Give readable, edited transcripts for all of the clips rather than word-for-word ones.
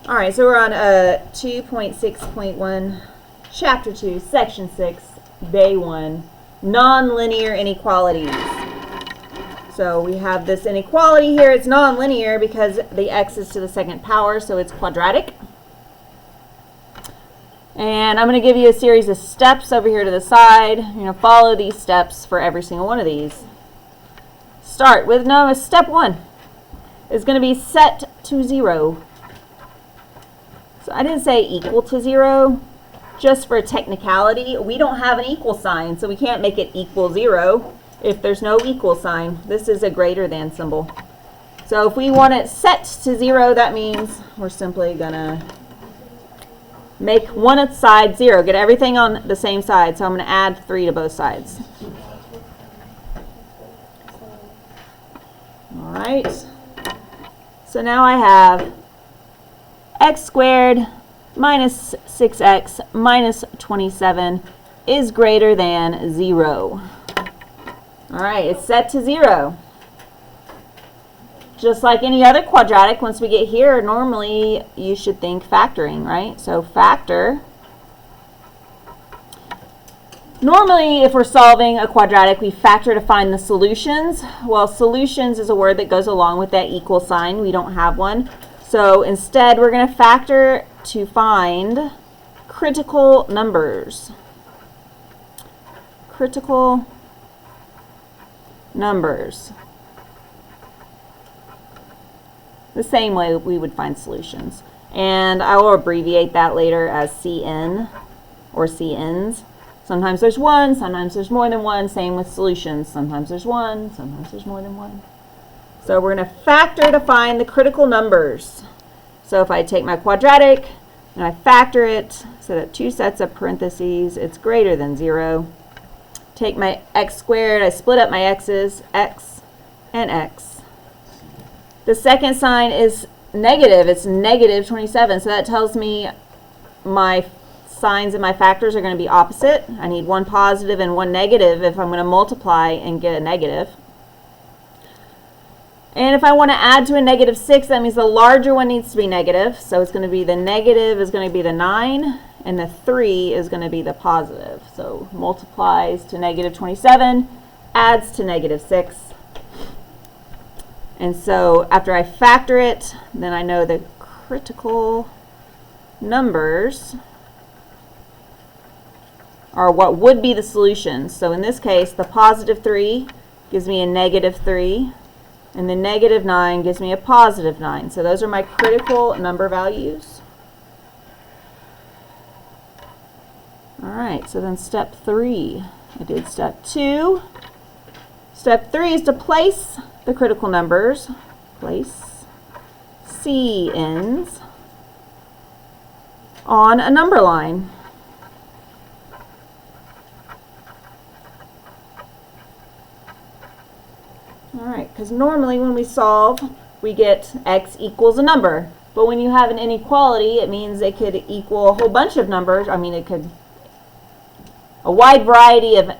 All right, so we're on 2.6.1, Chapter 2, Section 6, Day 1, Nonlinear Inequalities. So we have this inequality here. It's nonlinear because the x is to the second power, so it's quadratic. And I'm going to give you a series of steps over here to the side. You're going to follow these steps for every single one of these. Start with step 1 is going to be set to 0. So I didn't say equal to 0, just for technicality. We don't have an equal sign, so we can't make it equal 0 if there's no equal sign. This is a greater than symbol. So if we want it set to 0, that means we're simply going to make one side 0. Get everything on the same side. So I'm going to add 3 to both sides. All right. So now I have x squared minus 6x minus 27 is greater than 0. All right, it's set to 0. Just like any other quadratic, once we get here, normally you should think factoring, right? So factor. Normally, if we're solving a quadratic, we factor to find the solutions. Well, solutions is a word that goes along with that equal sign. We don't have one. So instead, we're going to factor to find critical numbers. Critical numbers. The same way we would find solutions. And I will abbreviate that later as CN or CNs. Sometimes there's one, sometimes there's more than one. Same with solutions. Sometimes there's one, sometimes there's more than one. So we're going to factor to find the critical numbers. So if I take my quadratic and I factor it, so that 2 sets of parentheses, it's greater than 0. Take my x squared, I split up my x's, x and x. The second sign is negative. It's negative 27. So that tells me my signs and my factors are going to be opposite. I need one positive and one negative if I'm going to multiply and get a negative. And if I want to add to a negative 6, that means the larger one needs to be negative. So it's going to be the negative is going to be the 9, and the 3 is going to be the positive. So multiplies to negative 27, adds to negative 6. And so after I factor it, then I know the critical numbers are what would be the solutions. So in this case, the positive 3 gives me a negative 3. And the negative 9 gives me a positive 9. So those are my critical number values. All right, so then step 3. I did step 2. Step 3 is to place the critical numbers. Place CNs on a number line. All right, because normally when we solve, we get x equals a number. But when you have an inequality, it means it could equal a whole bunch of numbers. I mean, a wide variety of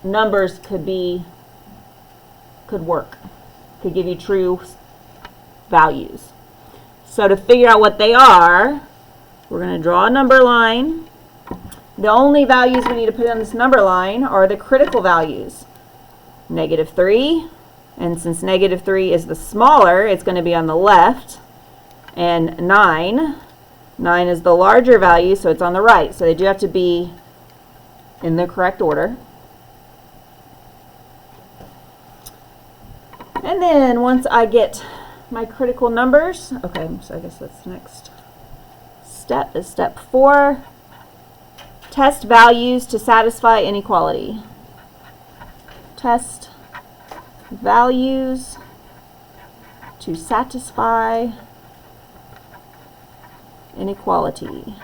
numbers could work, could give you true values. So to figure out what they are, we're going to draw a number line. The only values we need to put on this number line are the critical values. Negative 3. And since negative 3 is the smaller, it's going to be on the left. And 9. 9 is the larger value, so it's on the right. So they do have to be in the correct order. And then once I get my critical numbers, okay, so I guess that's the next step is step 4. Test values to satisfy inequality. Test values to satisfy inequality.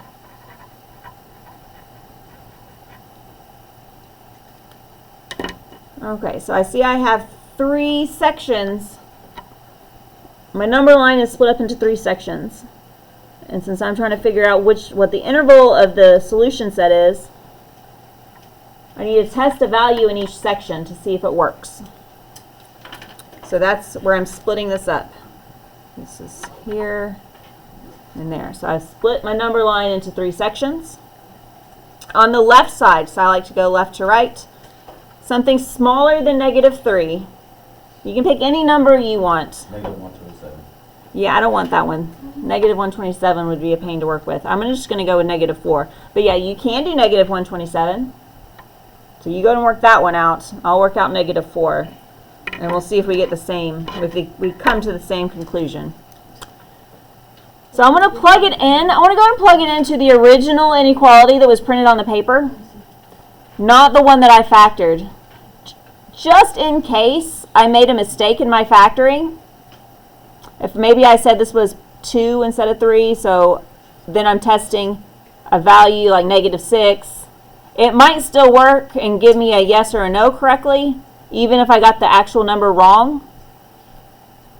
Okay, so I see I have 3 sections. My number line is split up into 3 sections. And since I'm trying to figure out what the interval of the solution set is, I need to test a value in each section to see if it works. So that's where I'm splitting this up. This is here, in there. So I split my number line into 3 sections. On the left side, so I like to go left to right, something smaller than -3. You can pick any number you want. -127. Yeah, I don't want that one. -127 would be a pain to work with. I'm just going to go with -4. But yeah, you can do -127. So you go and work that one out. I'll work out -4. And we'll see if we get the same, if we come to the same conclusion. So I'm going to plug it in. I want to go and plug it into the original inequality that was printed on the paper, not the one that I factored. Just in case I made a mistake in my factoring. If maybe I said this was 2 instead of 3, so then I'm testing a value like -6. It might still work and give me a yes or a no correctly, even if I got the actual number wrong.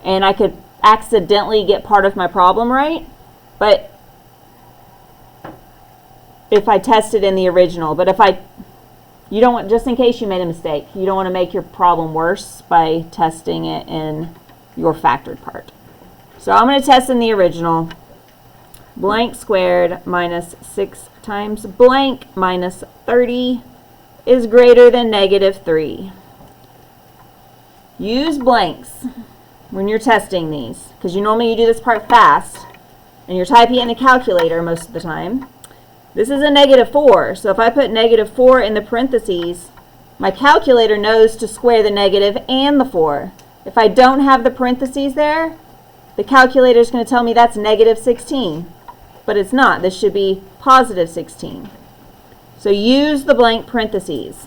And I could accidentally get part of my problem right. But if I tested in the original, but if you don't want, just in case you made a mistake, you don't want to make your problem worse by testing it in your factored part. So I'm going to test in the original. Blank squared minus 6 times blank minus 30 is greater than -3. Use blanks when you're testing these, because you normally do this part fast, and you're typing it in the calculator most of the time. This is a -4, so if I put -4 in the parentheses, my calculator knows to square the negative and the 4. If I don't have the parentheses there, the calculator is going to tell me that's -16, but it's not. This should be +16. So use the blank parentheses.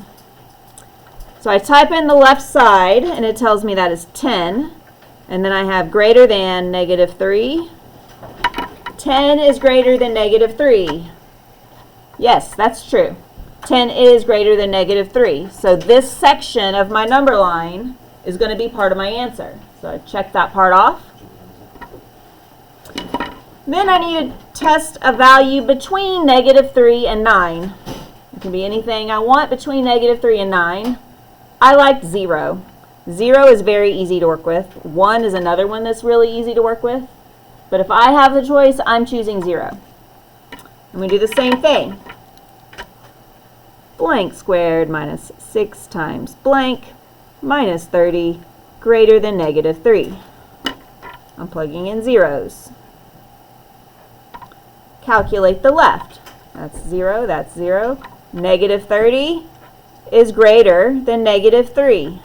So I type in the left side, and it tells me that is 10, and then I have greater than -3. 10 is greater than -3. Yes, that's true. 10 is greater than -3. So this section of my number line is going to be part of my answer. So I check that part off. Then I need to test a value between -3 and 9. It can be anything I want between -3 and 9. I like 0. 0 is very easy to work with. 1 is another one that's really easy to work with. But if I have the choice, I'm choosing 0. And we do the same thing. Blank squared minus 6 times blank minus 30 greater than -3. I'm plugging in zeros. Calculate the left. That's 0, that's 0. -30 is greater than -3.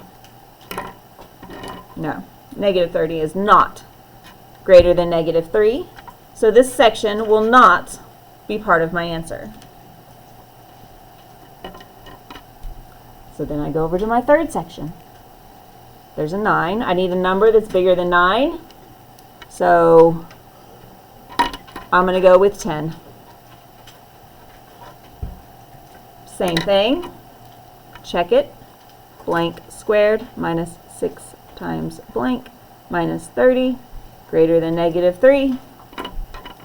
No, -30 is not greater than -3. So this section will not be part of my answer. So then I go over to my third section. There's a 9. I need a number that's bigger than 9. So I'm going to go with 10. Same thing. Check it. Blank squared minus 6 times blank minus 30 greater than -3.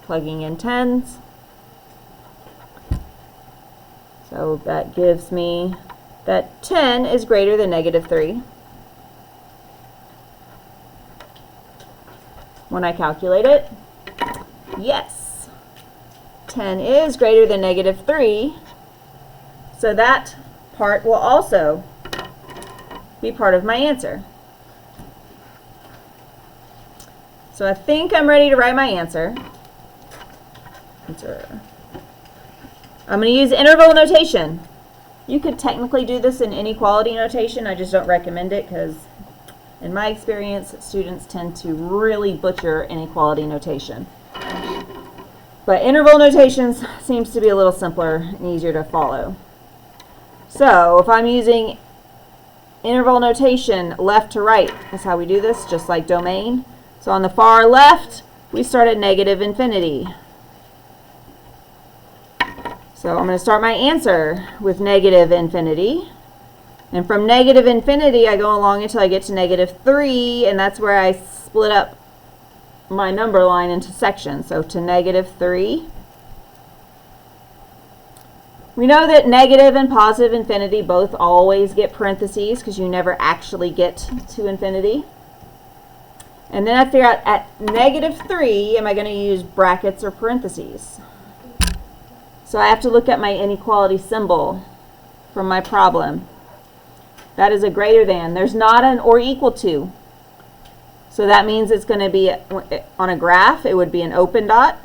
Plugging in 10s. So that gives me that 10 is greater than -3. When I calculate it, yes, 10 is greater than -3. So that part will also be part of my answer. So I think I'm ready to write my answer. I'm going to use interval notation. You could technically do this in inequality notation. I just don't recommend it because in my experience, students tend to really butcher inequality notation. But interval notations seems to be a little simpler and easier to follow. So if I'm using interval notation left to right, that's how we do this, just like domain. So on the far left, we start at -infinity. So I'm going to start my answer with -infinity. And from -infinity, I go along until I get to -3, and that's where I split up my number line into sections. So to -3. We know that negative and positive infinity both always get parentheses because you never actually get to infinity. And then I figure out at -3, am I going to use brackets or parentheses? So I have to look at my inequality symbol from my problem. That is a greater than. There's not an or equal to. So that means it's going to be, on a graph, it would be an open dot.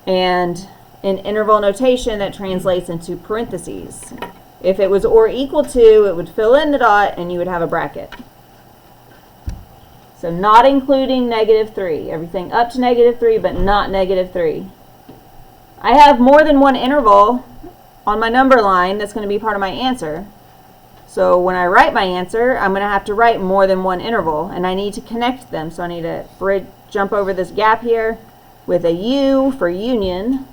And in interval notation, that translates into parentheses. If it was or equal to, it would fill in the dot and you would have a bracket. So not including -3. Everything up to -3, but not -3. I have more than one interval on my number line that's going to be part of my answer. So when I write my answer, I'm going to have to write more than one interval, and I need to connect them. So I need to jump over this gap here with a U for union.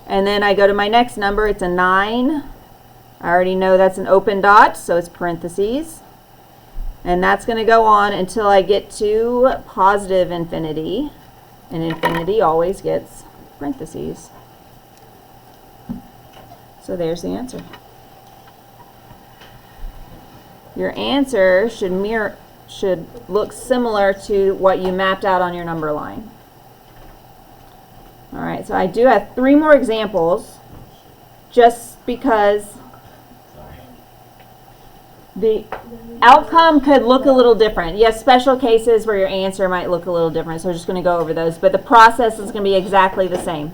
And then I go to my next number, it's a 9. I already know that's an open dot, so it's parentheses. And that's going to go on until I get to positive infinity. And infinity always gets parentheses. So there's the answer. Your answer should look similar to what you mapped out on your number line. All right, so I do have 3 more examples just because the outcome could look a little different. Yes, special cases where your answer might look a little different, so we're just going to go over those, but the process is going to be exactly the same.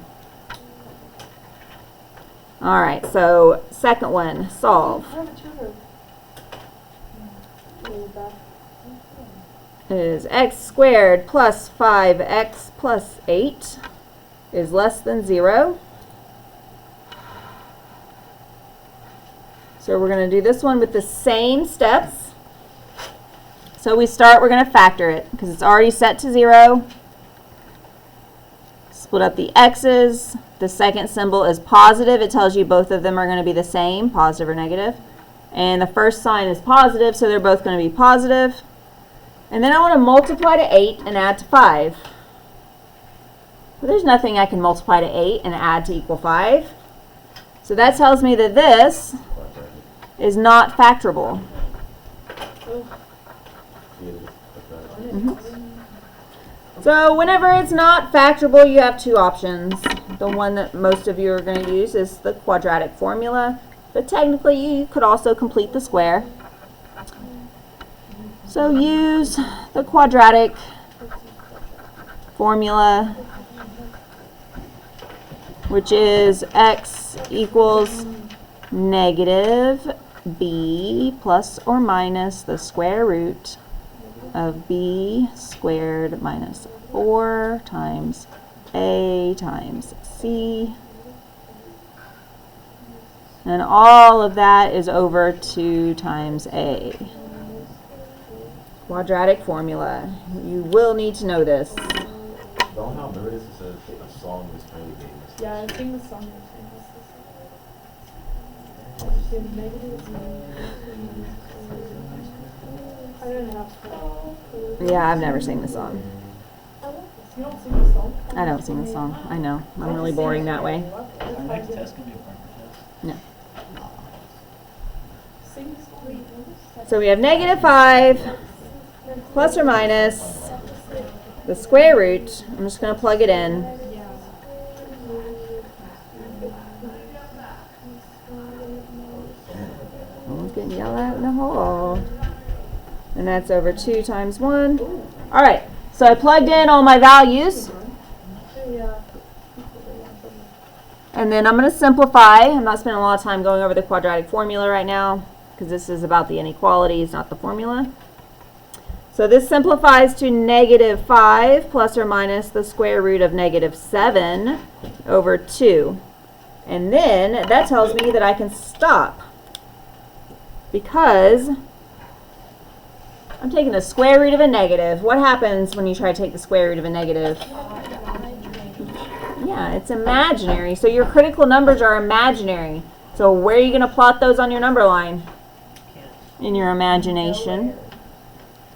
All right, so second one, solve. Is x squared plus 5x plus 8 is less than 0. So we're going to do this one with the same steps. So we're going to factor it because it's already set to 0. Split up the x's. The second symbol is positive. It tells you both of them are going to be the same, positive or negative. And the first sign is positive, so they're both going to be positive. And then I want to multiply to 8 and add to 5. But there's nothing I can multiply to 8 and add to equal 5. So that tells me that this is not factorable. So whenever it's not factorable, you have 2 options. The one that most of you are going to use is the quadratic formula. But technically, you could also complete the square. So use the quadratic formula, which is x equals negative b plus or minus the square root of b squared minus 4 times a times c. And all of that is over 2 times a. Quadratic formula. You will need to know this. Don't how nervous it says a song was played. Yeah, I think the song is Yeah, I've never seen the song. You don't sing the song? I don't sing the song. I know. I'm really boring that way. Our next test can be a partner test. No. Sing the song. So we have negative 5 plus or minus the square root. I'm just going to plug it in. Someone's getting yelled at in the hall. And that's over 2 times 1. All right. So I plugged in all my values. And then I'm going to simplify. I'm not spending a lot of time going over the quadratic formula right now because this is about the inequalities, not the formula. So this simplifies to negative 5 plus or minus the square root of negative 7 over 2. And then that tells me that I can stop because I'm taking the square root of a negative. What happens when you try to take the square root of a negative? Yeah, it's imaginary. So your critical numbers are imaginary. So where are you going to plot those on your number line? In your imagination.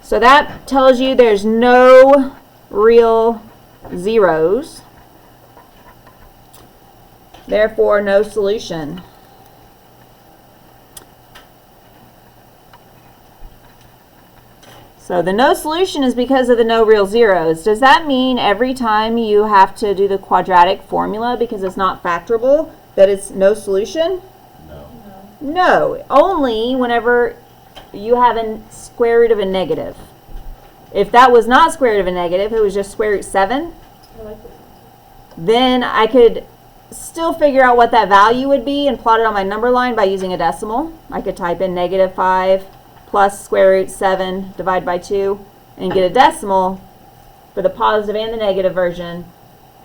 So that tells you there's no real zeros. Therefore, no solution. So the no solution is because of the no real zeros. Does that mean every time you have to do the quadratic formula because it's not factorable that it's no solution? No. No, only whenever you have a square root of a negative. If that was not square root of a negative, it was just square root 7, I like this one. then I could still figure out what that value would be and plot it on my number line by using a decimal. I could type in -5 plus square root 7 divided by 2 and get a decimal for the positive and the negative version.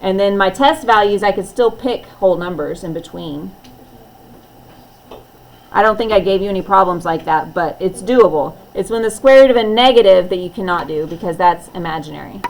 And then my test values, I could still pick whole numbers in between. I don't think I gave you any problems like that, but it's doable. It's when the square root of a negative that you cannot do because that's imaginary.